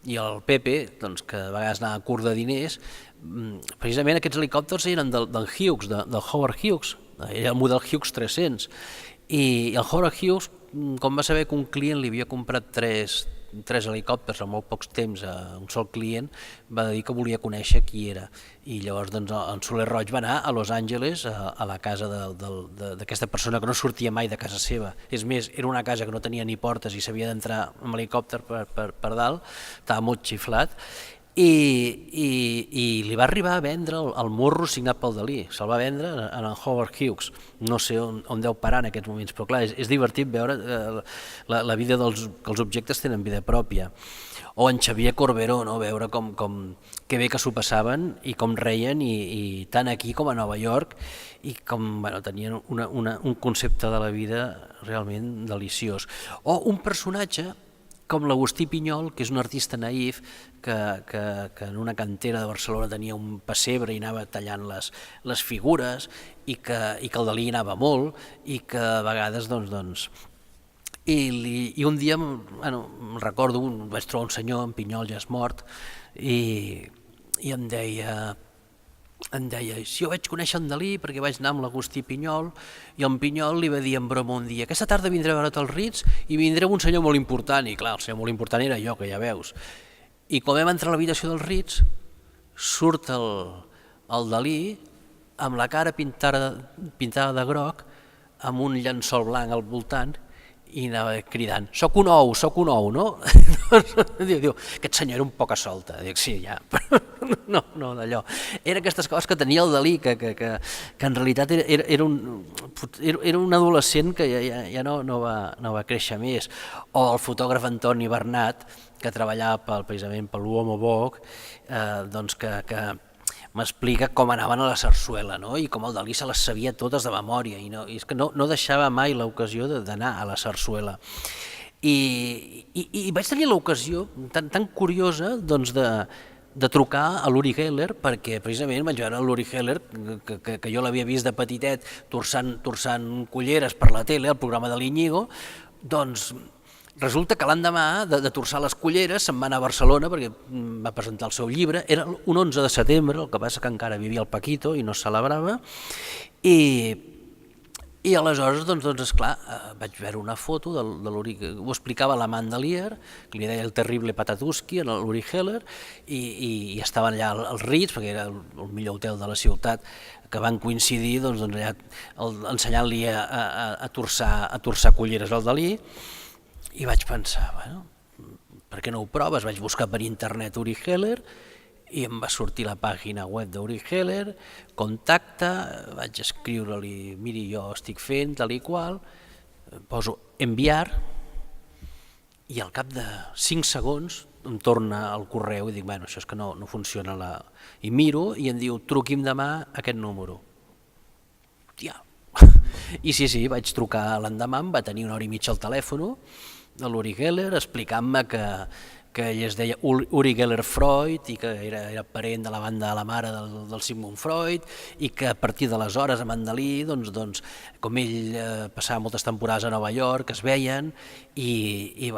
I el Pepe, que a vegades anava curt de diners, precisament aquests helicòpters eren del Hughes, del Howard Hughes, era el model Hughes 300, i el Howard Hughes, com va saber que un client li havia comprat 3 3 helicòpters en molt pocs temps a un sol client, va dir que volia conèixer qui era. I llavors en Soler Roig va anar a Los Angeles, a la casa d'aquesta persona que no sortia mai de casa seva. És més, era una casa que no tenia ni portes i s'havia d'entrar amb helicòpter per dalt, estava molt xiflat, i li va arribar a vendre el morro signat pel Dalí, se'l va vendre en Howard Hughes, no sé on deu parar en aquests moments, però clar, és divertit veure la vida que els objectes tenen vida pròpia. O en Xavier Corberó, no? Veure que bé que s'ho passaven i com reien, i tant aquí com a Nova York, i com tenien un concepte de la vida realment deliciós. O un personatge com l'Agustí Pinyol, que és un artista naïf que en una cantera de Barcelona tenia un pessebre i anava tallant les figures, i que el Dalí anava molt, i que a vegades i un dia recordo, vaig trobar un senyor, en Pinyol ja és mort, i em deia, si jo vaig conèixer en Dalí perquè vaig anar amb l'Agustí Pinyol, i en Pinyol li va dir en broma un dia, aquesta tarda vindré a veure't als Ritz i vindré amb un senyor molt important, i clar, el senyor molt important era jo, que ja veus. I quan vam entrar a l'habitació dels Ritz, surt el Dalí amb la cara pintada de groc, amb un llençol blanc al voltant, i anava cridant, soc un ou, no? Diu, aquest senyor era un poca solta. Dic, sí, ja, no, d'allò. Eren aquestes coses que tenia el Dalí, que en realitat era un adolescent que ja no va créixer més. O el fotògraf Antoni Bernat, que treballava precisament per l'Uomo Vogue, que m'explica com anaven a la sarsuela, no? I com el Dalí se les sabia totes de memòria, i és que no deixava mai l'ocasió d'anar a la sarsuela. I vaig tenir l'ocasió tan curiosa de trucar a l'Uri Geller, perquè precisament vaig veure l'Uri Geller, que jo l'havia vist de petitet torçant culleres per la tele, al programa de l'Iñigo, doncs resulta que l'endemà de torçar les culleres se'n va anar a Barcelona perquè va presentar el seu llibre, era un 11 de setembre, el que passa que encara vivia el Paquito i no es celebrava, i aleshores, esclar, vaig veure una foto de l'Uri, ho explicava l'Amanda Lear, que li deia el terrible Patatuski, a l'Uri Geller, i estaven allà als Ritz, perquè era el millor hotel de la ciutat, que van coincidir allà ensenyant-li a torçar culleres al Dalí. I vaig pensar, per què no ho proves? Vaig buscar per internet Uri Geller i em va sortir la pàgina web d'Uri Geller, contacte, vaig escriure-li, miri, jo estic fent tal i qual, poso enviar, i al cap de 5 segons em torna el correu i dic, això és que no funciona, i miro i em diu, truqui'm demà a aquest número. Hòstia! I sí, vaig trucar l'endemà, em va tenir 1 hora i mitja al telèfon de l'Uri Geller explicant-me que ell es deia Uri Geller Freud i que era parent de la banda de la mare del Sigmund Freud, i que a partir d'aleshores amb en Dalí, com ell passava moltes temporades a Nova York, es veien i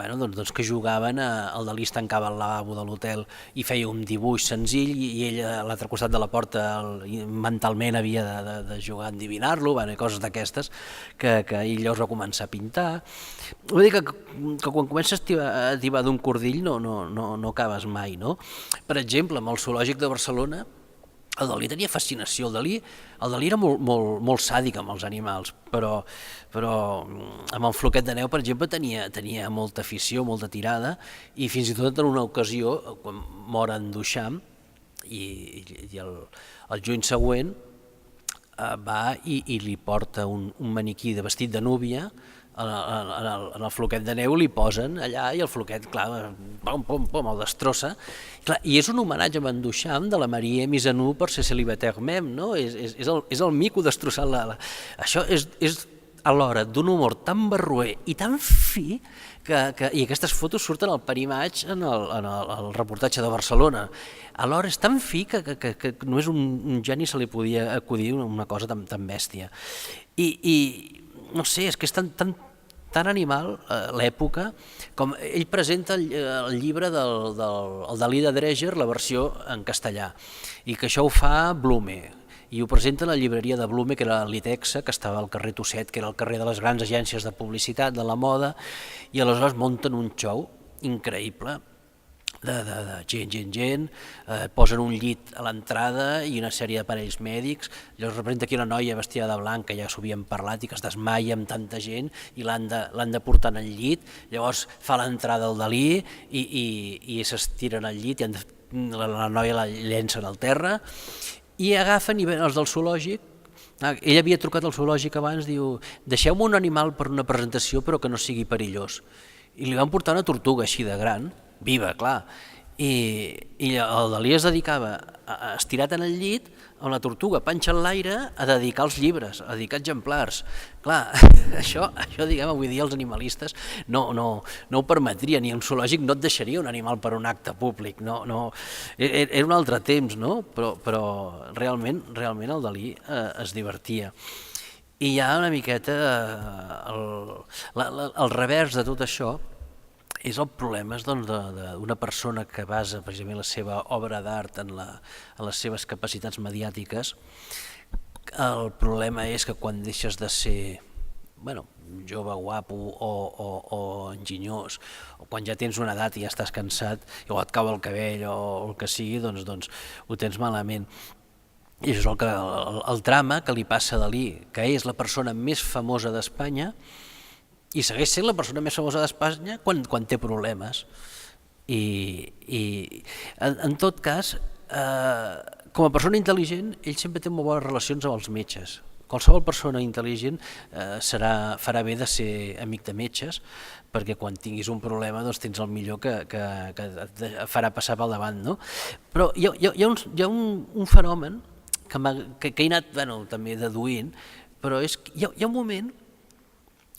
que jugaven, el Dalí es tancava al lavabo de l'hotel i feia un dibuix senzill i ell a l'altre costat de la porta mentalment havia de jugar a endivinar-lo, coses d'aquestes que ell llavors va començar a pintar. Vull dir que quan comences a tibar d'un cordill no acabes mai, no? Per exemple, amb el Zoològic de Barcelona, el Dalí tenia fascinació. El Dalí era molt sàdic amb els animals, però amb el Floquet de Neu, per exemple, tenia molta afició, molta tirada, i fins i tot en una ocasió, quan mor en Duchamp, i el juny següent va i li porta un maniquí de vestit de núvia, en el Floquet de Neu li posen allà i el Floquet, clar, el destrossa. I és un homenatge a en Duchamp de la Marie Misanou per ser célibataire même, no? És el mico destrossant. Això és alhora d'un humor tan barroer i tan fi i aquestes fotos surten al Parimatch en el reportatge de Barcelona. Alhora és tan fi que només un geni se li podia acudir una cosa tan bèstia. I no sé, és que és tan animal l'època, com ell presenta el llibre del Dalí de Dreger, la versió en castellà, i que això ho fa Blume, i ho presenta a la llibreria de Blume, que era l'Itexa, que estava al carrer Tosset, que era el carrer de les grans agències de publicitat, de la moda, i aleshores munten un show, increïble, de gent, posen un llit a l'entrada i una sèrie d'aparells mèdics, llavors representa aquí una noia vestida de blanc, que ja s'ho havíem parlat, i que es desmaia amb tanta gent i l'han de portar en el llit, llavors fa l'entrada al Dalí i s'estira en el llit i la noia la llencen al terra i agafen i ven els del zoològic. Ell havia trucat al zoològic abans, diu, deixeu-me un animal per una presentació però que no sigui perillós, i li van portar una tortuga així de gran, viva, clar, i el Dalí es dedicava, estirat en el llit, amb la tortuga panxa en l'aire, a dedicar els llibres, a dedicar exemplars. Clar, això diguem, avui dia els animalistes no ho permetria, ni un zoològic no et deixaria un animal per un acte públic, era un altre temps, no? Però realment el Dalí es divertia. I hi ha una miqueta el revers de tot això, és el problema d'una persona que basa precisament la seva obra d'art en les seves capacitats mediàtiques. El problema és que quan deixes de ser jove, guapo o enginyós, o quan ja tens una edat i ja estàs cansat, o et cau el cabell o el que sigui, doncs ho tens malament. I això és el drama que li passa a Dalí, que és la persona més famosa d'Espanya, i segueix sent la persona més famosa d'Espanya quan té problemes. I en tot cas, com a persona intel·ligent, ell sempre té molt bones relacions amb els metges. Qualsevol persona intel·ligent farà bé de ser amic de metges, perquè quan tinguis un problema tens el millor que et farà passar pel davant. Però hi ha un fenomen que he anat també deduint, però hi ha un moment.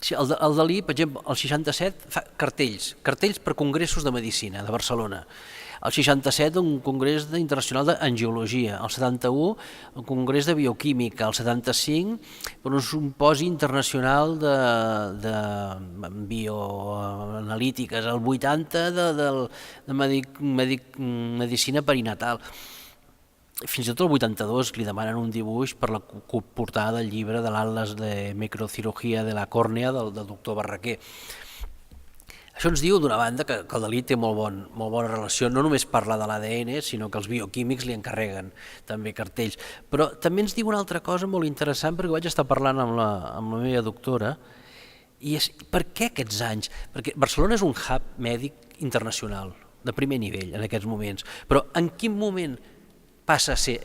El Dalí, per exemple, el 67 fa cartells per congressos de medicina de Barcelona, el 67 un congrés internacional d'angiologia, el 71 un congrés de bioquímica, el 75 per un simposi internacional de bioanalítiques, el 80 de medicina perinatal. Fins i tot el 82 li demanen un dibuix per la portada del llibre de l'Atlas de Microcirugía de la Còrnea del doctor Barraquer. Això ens diu, d'una banda, que el Dalí té molt bona relació, no només parla de l'ADN, sinó que els bioquímics li encarreguen també cartells. Però també ens diu una altra cosa molt interessant, perquè vaig estar parlant amb la meva doctora, i és per què aquests anys? Perquè Barcelona és un hub mèdic internacional, de primer nivell en aquests moments, però en quin moment passa a ser,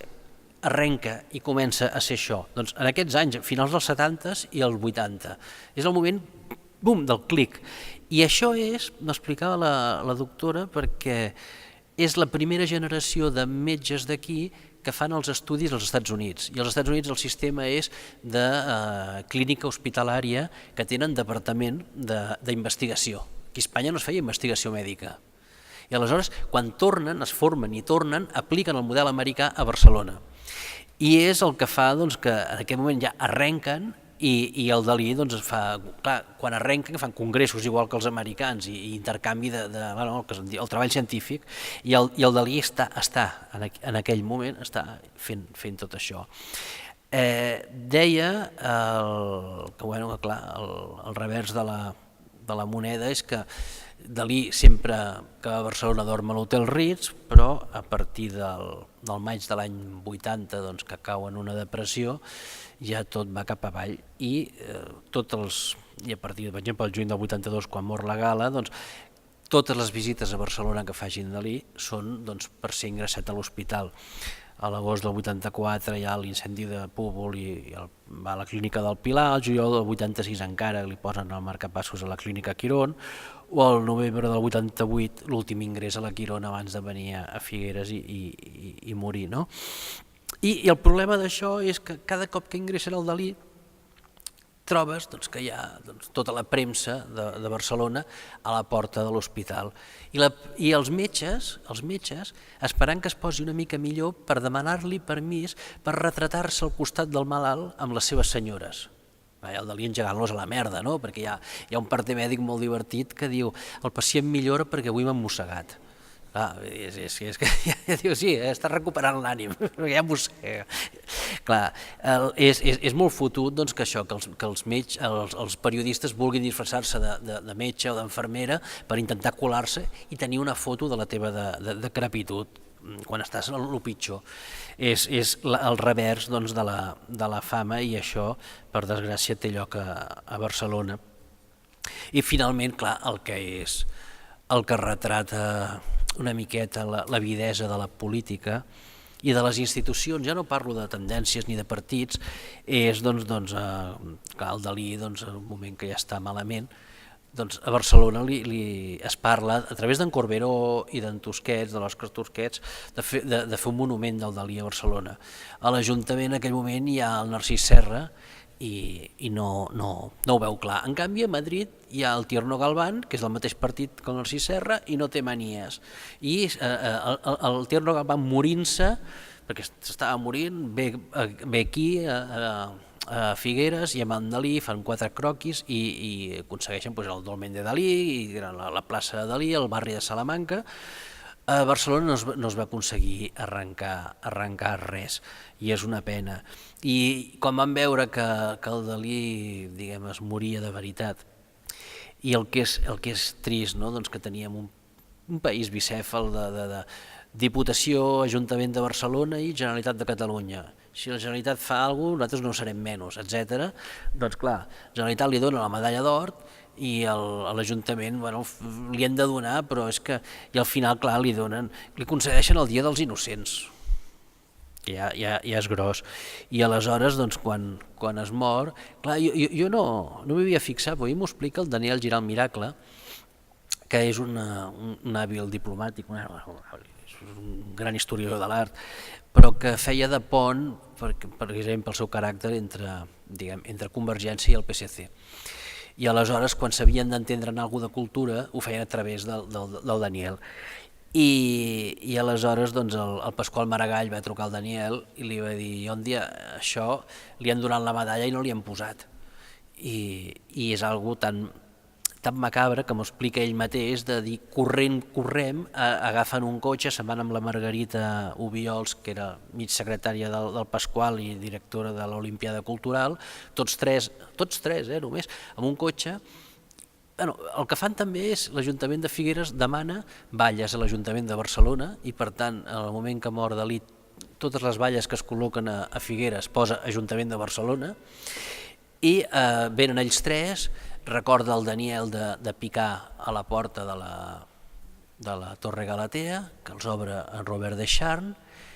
arrenca i comença a ser això? Doncs en aquests anys, finals dels 70s i els 80. És el moment, bum, del clic. I això és, m'explicava la doctora, perquè és la primera generació de metges d'aquí que fan els estudis als Estats Units. I als Estats Units el sistema és de clínica hospitalària que tenen departament d'investigació. Aquí a Espanya no es feia investigació mèdica. I aleshores, quan tornen, es formen i tornen, apliquen el model americà a Barcelona. I és el que fa que en aquest moment ja arrenquen i el Dalí fa, clar, quan arrenquen fan congressos igual que els americans i intercanvi el treball científic, i el Dalí està en aquell moment fent tot això. Deia que el revers de la moneda és que Dalí sempre que a Barcelona dorm a l'Hotel Ritz, però a partir del maig de l'any 80, que cau en una depressió, ja tot va cap avall i a partir, per exemple, el juny del 82, quan mor la Gala, totes les visites a Barcelona que facin Dalí són per ser ingressat a l'hospital. A l'agost del 84 hi ha l'incendi de Púbol i va a la clínica del Pilar, al juliol del 86 encara li posen el marcapassos a la clínica Quirón, o al novembre del 88 l'últim ingrés a la Quirón abans de venir a Figueres i morir. I el problema d'això és que cada cop que ingressen al Dalí trobes que hi ha tota la premsa de Barcelona a la porta de l'hospital. I els metges, esperant que es posi una mica millor, per demanar-li permís per retratar-se al costat del malalt amb les seves senyores. El Dalí engegant-los a la merda, perquè hi ha un part mèdic molt divertit que diu el pacient millora perquè avui m'ha mossegat. És que ja diu, sí, està recuperant l'ànim, ja m'ho sé. Clar, és molt fotut doncs, que això, que els periodistes vulguin disfressar-se de metge o d'enfermera per intentar colar-se i tenir una foto de la teva decrepitud quan estàs en el pitjor. És el revers doncs, de la fama, i això, per desgràcia, té lloc a Barcelona. I finalment, clar, el que retrata una miqueta l'avidesa de la política i de les institucions, ja no parlo de tendències ni de partits, és clar, el Dalí, en un moment que ja està malament, a Barcelona es parla, a través d'en Corberó i d'en Tusquets, de l'Òscar Tusquets, de fer un monument del Dalí a Barcelona. A l'Ajuntament en aquell moment hi ha el Narcís Serra, i no ho veu clar. En canvi, a Madrid hi ha el Tierno Galván, que és del mateix partit que el Narcís Serra, i no té manies. I el Tierno Galván, morint-se, perquè s'estava morint, ve aquí a Figueres i amb en Dalí fan 4 croquis i aconsegueixen el Dolmen de Dalí, i la plaça de Dalí, el barri de Salamanca. A Barcelona no es va aconseguir arrencar res, i és una pena. I quan vam veure que el Dalí, diguem, es moria de veritat, i el que és trist, no? Doncs que teníem un país bicèfal de Diputació, Ajuntament de Barcelona i Generalitat de Catalunya. Si la Generalitat fa alguna cosa, nosaltres no serem menys, etc. Doncs clar, la Generalitat li dona la medalla d'or i a l'Ajuntament li han de donar, però és que i al final, clar, li concedeixen el Dia dels Innocents, que ja és gros. I aleshores, quan es mor, clar, jo no m'hi havia fixat, però m'ho explica el Daniel Giral Miracle, que és un hàbil diplomàtic, un gran historiador de l'art, però que feia de pont, per exemple, el seu caràcter entre Convergència i el PSC. I aleshores, quan s'havien d'entendre en alguna de cultura, ho feien a través del Daniel. I aleshores el Pasqual Maragall va trucar al Daniel i li va dir: un dia això li han donat la medalla i no li han posat. I és algo tan macabre que m'ho explica ell mateix, de dir correm, agafen un cotxe, se'n van amb la Margarita Obiols, que era mig secretària del Pasqual i directora de l'Olimpiada Cultural, tots tres només, amb un cotxe. El que fan també és, l'Ajuntament de Figueres demana valles a l'Ajuntament de Barcelona, i per tant, en el moment que mor Dalí, totes les valles que es col·loquen a Figueres posa Ajuntament de Barcelona, i venen ells tres. Recorda el Daniel de picar a la porta de la Torre Galatea, que els obre en Robert Descharnes,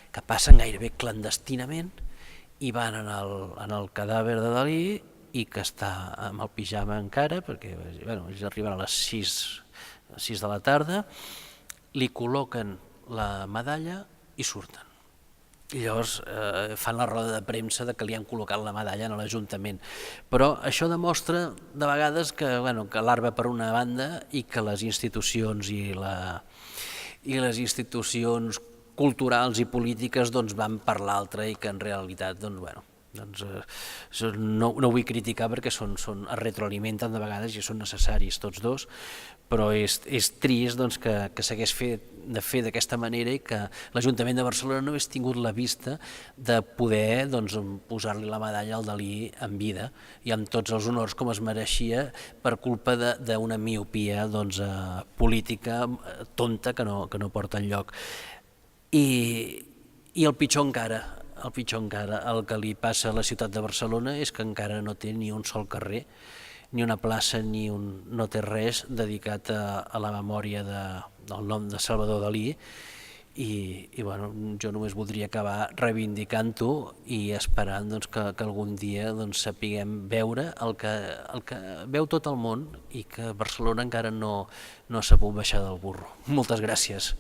que passen gairebé clandestinament i van en el cadàver de Dalí, i que està amb el pijama encara, perquè ells arriben a les 6 de la tarda, li col·loquen la medalla i surten. I llavors fan la roda de premsa de que li han col·locat la medalla a l'Ajuntament. Però això demostra de vegades que l'art va per una banda i que les institucions les institucions culturals i polítiques van per l'altra, i que en realitat no vull criticar perquè es retroalimenten de vegades i són necessaris tots dos, però és trist que s'hagués de fer d'aquesta manera i que l'Ajuntament de Barcelona no hagués tingut la vista de poder posar-li la medalla al Dalí en vida i amb tots els honors com es mereixia, per culpa d'una miopia política tonta que no porta enlloc. I el pitjor encara, el que li passa a la ciutat de Barcelona és que encara no té ni un sol carrer, ni una plaça, no té res dedicat a la memòria del nom de Salvador Dalí, i jo només voldria acabar reivindicant-ho i esperant que algun dia sapiguem veure el que veu tot el món i que Barcelona encara no s'ha pogut baixar del burro. Moltes gràcies.